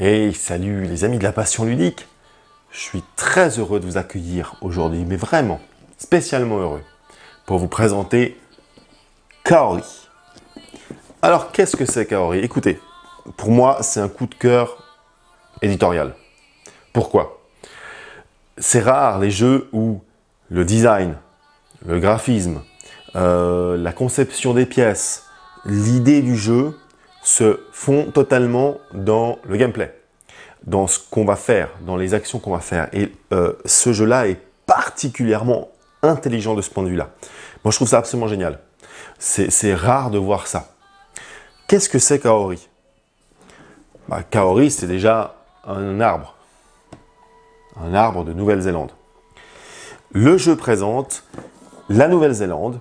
Hey, salut les amis de la passion ludique. Je suis très heureux de vous accueillir aujourd'hui, mais vraiment, spécialement heureux, pour vous présenter Kaori. Alors, qu'est-ce que c'est Kaori? Écoutez, pour moi, c'est un coup de cœur éditorial. Pourquoi? C'est rare les jeux où le design, le graphisme, la conception des pièces, l'idée du jeu se font totalement dans le gameplay, dans ce qu'on va faire, dans les actions qu'on va faire. Et ce jeu-là est particulièrement intelligent de ce point de vue-là. Moi, je trouve ça absolument génial. C'est rare de voir ça. Qu'est-ce que c'est Kaori? Kaori, c'est déjà un arbre de Nouvelle-Zélande. Le jeu présente la Nouvelle-Zélande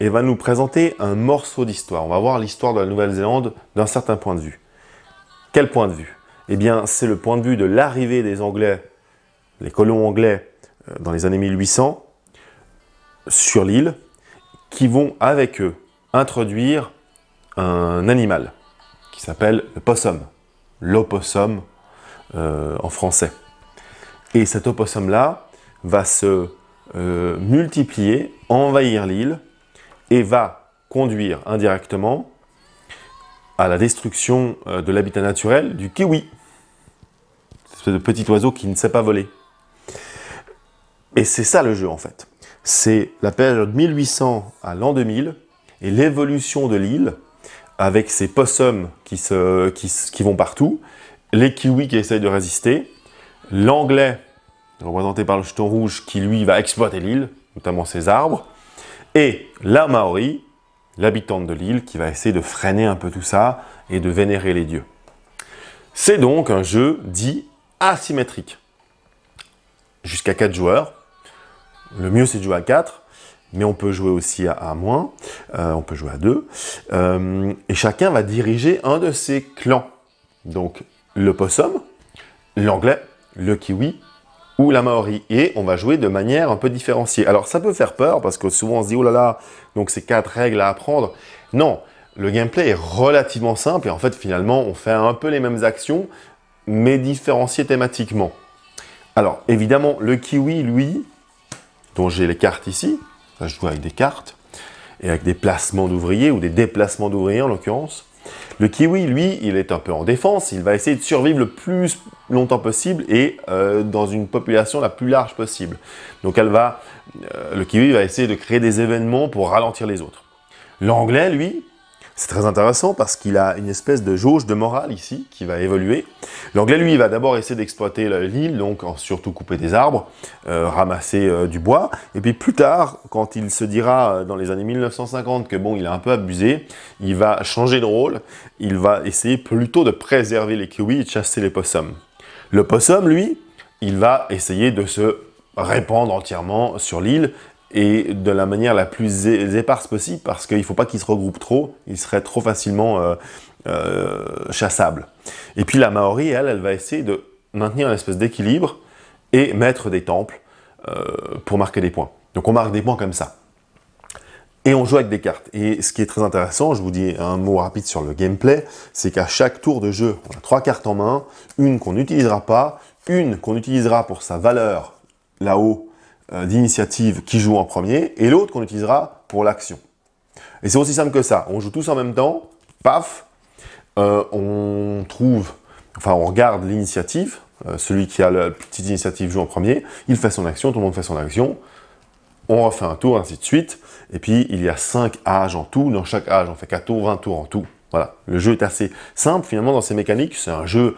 et va nous présenter un morceau d'histoire. On va voir l'histoire de la Nouvelle-Zélande d'un certain point de vue. Quel point de vue? Eh bien, c'est le point de vue de l'arrivée des Anglais, les colons anglais, dans les années 1800, sur l'île, qui vont avec eux introduire un animal qui s'appelle le possum, l'opossum en français. Et cet opossum-là va se multiplier, envahir l'île et va conduire indirectement à la destruction de l'habitat naturel du kiwi, cette espèce de petit oiseau qui ne sait pas voler. Et c'est ça le jeu en fait. C'est la période 1800 à l'an 2000 et l'évolution de l'île avec ces possums qui vont partout, les kiwis qui essayent de résister, l'anglais représenté par le jeton rouge qui lui va exploiter l'île, notamment ses arbres, et la Maori, l'habitante de l'île, qui va essayer de freiner un peu tout ça et de vénérer les dieux. C'est donc un jeu dit asymétrique. Jusqu'à 4 joueurs. Le mieux, c'est de jouer à 4, mais on peut jouer aussi à moins. On peut jouer à 2. Et chacun va diriger un de ses clans. Donc, le possum, l'anglais, le kiwi ou la Maori. Et on va jouer de manière un peu différenciée. Alors, ça peut faire peur parce que souvent on se dit « Oh là là, donc c'est 4 règles à apprendre ». Non, le gameplay est relativement simple et en fait, finalement, on fait un peu les mêmes actions, mais différenciées thématiquement. Alors, évidemment, le kiwi, lui, dont j'ai les cartes ici, ça, je joue avec des cartes, et avec des placements d'ouvriers, ou des déplacements d'ouvriers en l'occurrence. Le kiwi, lui, il est un peu en défense, il va essayer de survivre le plus longtemps possible et dans une population la plus large possible. Donc le kiwi va essayer de créer des événements pour ralentir les autres. L'anglais, lui, c'est très intéressant parce qu'il a une espèce de jauge de morale ici qui va évoluer. L'anglais, lui, il va d'abord essayer d'exploiter l'île, donc surtout couper des arbres, ramasser du bois. Et puis plus tard, quand il se dira dans les années 1950 que bon, il a un peu abusé, il va changer de rôle. Il va essayer plutôt de préserver les kiwis et de chasser les possums. Le possum, lui, il va essayer de se répandre entièrement sur l'île et de la manière la plus éparse possible parce qu'il ne faut pas qu'ils se regroupent trop, ils seraient trop facilement chassables. Et puis la Maori, elle va essayer de maintenir une espèce d'équilibre et mettre des temples pour marquer des points. Donc on marque des points comme ça. Et on joue avec des cartes. Et ce qui est très intéressant, je vous dis un mot rapide sur le gameplay, c'est qu'à chaque tour de jeu, on a 3 cartes en main, une qu'on n'utilisera pas, une qu'on utilisera pour sa valeur là-haut, d'initiative qui joue en premier, et l'autre qu'on utilisera pour l'action. Et c'est aussi simple que ça. On joue tous en même temps, paf, on regarde l'initiative, celui qui a la petite initiative joue en premier, il fait son action, tout le monde fait son action, on refait un tour, ainsi de suite, et puis il y a 5 âges en tout, dans chaque âge on fait 4 tours, 20 tours en tout. Voilà, le jeu est assez simple finalement dans ses mécaniques, c'est un jeu,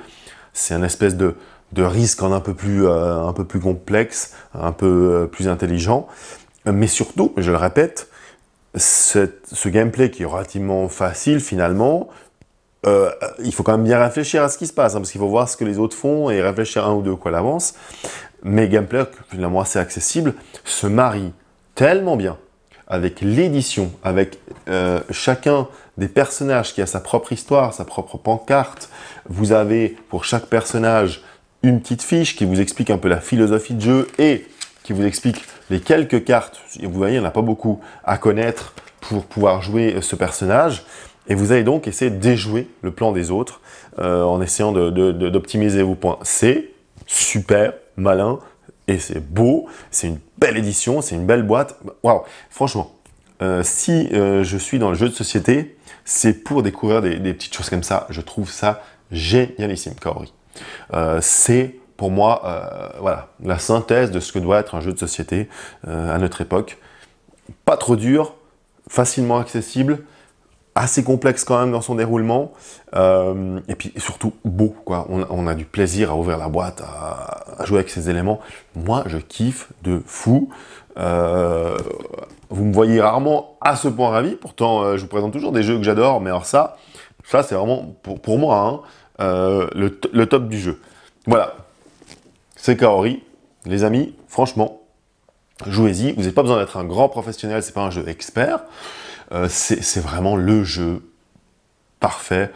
c'est une espèce de risque un peu plus complexe, un peu plus intelligent. Mais surtout, je le répète, ce gameplay qui est relativement facile finalement, il faut quand même bien réfléchir à ce qui se passe, parce qu'il faut voir ce que les autres font et réfléchir un ou deux coups à l'avance. Mais gameplay, finalement assez accessible, se marie tellement bien avec l'édition, avec chacun des personnages qui a sa propre histoire, sa propre pancarte. Vous avez pour chaque personnage une petite fiche qui vous explique un peu la philosophie de jeu et qui vous explique les quelques cartes. Vous voyez, il n'y en a pas beaucoup à connaître pour pouvoir jouer ce personnage. Et vous allez donc essayer de déjouer le plan des autres en essayant d'optimiser vos points. C'est super malin et c'est beau, c'est une belle édition, c'est une belle boîte. Waouh, franchement, si je suis dans le jeu de société, c'est pour découvrir des petites choses comme ça. Je trouve ça génialissime, Kaori. C'est pour moi voilà, la synthèse de ce que doit être un jeu de société à notre époque. Pas trop dur, facilement accessible, assez complexe quand même dans son déroulement, et puis surtout beau, quoi. On a du plaisir à ouvrir la boîte, à jouer avec ces éléments. Moi, je kiffe de fou. Vous me voyez rarement à ce point ravi, pourtant je vous présente toujours des jeux que j'adore, mais alors ça c'est vraiment pour moi hein, le top du jeu. Voilà, c'est Kaori, les amis, franchement, jouez-y, vous n'avez pas besoin d'être un grand professionnel, c'est pas un jeu expert, c'est vraiment le jeu parfait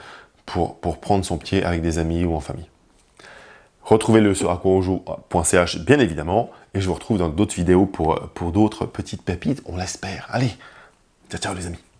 pour prendre son pied avec des amis ou en famille. Retrouvez-le sur aquaonjoue.ch bien évidemment, et je vous retrouve dans d'autres vidéos pour d'autres petites pépites, on l'espère. Allez, ciao ciao les amis.